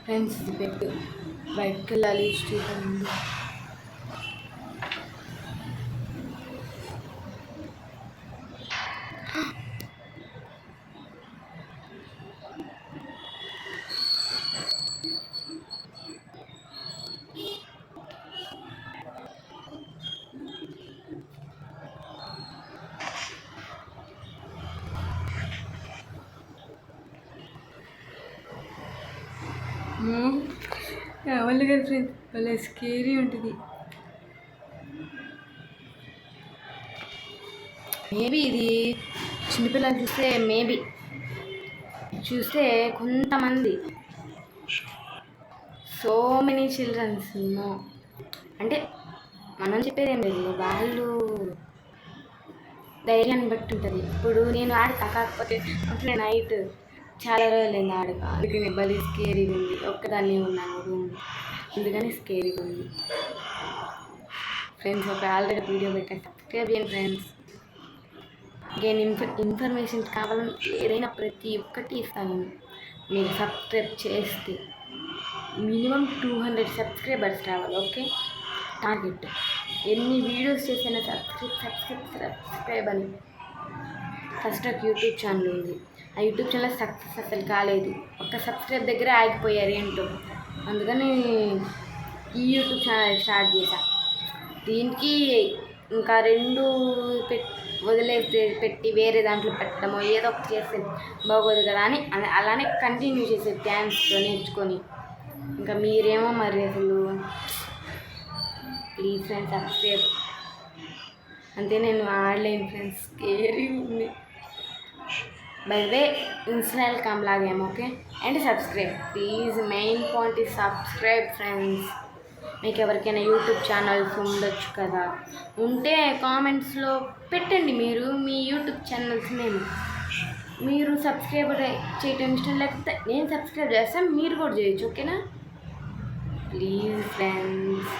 Friends బయటకు వెళ్ళాలి street ఉంది. వాళ్ళు కదా ఫ్రెండ్స్ వాళ్ళ స్కేరీ ఉంటుంది. మేబీ ఇది చిన్నపిల్లలు చూస్తే కొంతమంది సో మెనీ చిల్డ్రన్స్ అంటే మనం చెప్పేది ఏం లేదు, వాళ్ళు ధైర్యాన్ని బట్టి ఉంటుంది. ఇప్పుడు నేను ఆడతా, కాకపోతే అట్లే నైట్ చాలా రోజులైంది ఆడక, అందుకని భలే స్కేరీగా ఉంది. ఒక్కదాన్ని ఉన్నాను రూమ్, అందుకని స్కేరీగా ఉంది. ఫ్రెండ్స్ ఒక ఆల్రెడీ వీడియో పెట్టాను, సబ్స్క్రైబ్ చేయండి ఫ్రెండ్స్. నేను ఇన్ఫర్మేషన్ కావాలని ఏదైనా ప్రతి ఒక్కటి ఇస్తాను. మీరు సబ్స్క్రైబ్ చేస్తే మినిమం 200 సబ్స్క్రైబర్స్ రావాలి. Okay, target. ఎన్ని వీడియోస్ చేసినా సబ్స్క్రైబ్ అని. ఫస్ట్ ఒక యూట్యూబ్ ఛానల్ ఉంది, ఆ యూట్యూబ్ ఛానల్ సక్సెస్ అసలు కాలేదు. ఒక్క సబ్స్క్రైబ్ దగ్గర ఆగిపోయారు ఏంటో, అందుకని ఈ యూట్యూబ్ ఛానల్ స్టార్ట్ చేశా. దీనికి ఇంకా 2 వదిలేసి పెట్టి వేరే దాంట్లో పెట్టడమో ఏదో ఒకటి చేస్తే బాగోదు కదా అని అలానే కంటిన్యూ చేసే డ్యాన్స్తో నేర్చుకొని. ఇంకా మీరేమో మరి అసలు ప్లీజ్ ఫ్రెండ్స్ సబ్స్క్రైబ్. అంతే, నేను ఆడలేను ఫ్రెండ్స్, స్కేరీ ఉంది. బై ద వే ఇన్స్టాగ్రామ్ లాగేమో. Okay, and subscribe please. Main point is subscribe friends. మీకు ఎవరికైనా యూట్యూబ్ ఛానల్స్ ఉండొచ్చు కదా, ఉంటే కామెంట్స్లో పెట్టండి మీరు మీ యూట్యూబ్ ఛానల్స్ నేమ్. మీరు సబ్స్క్రైబ్ చేయటం ఇష్టం లేకపోతే నేను సబ్స్క్రైబ్ చేస్తాను, మీరు కూడా చేయొచ్చు. ఓకేనా? Please friends.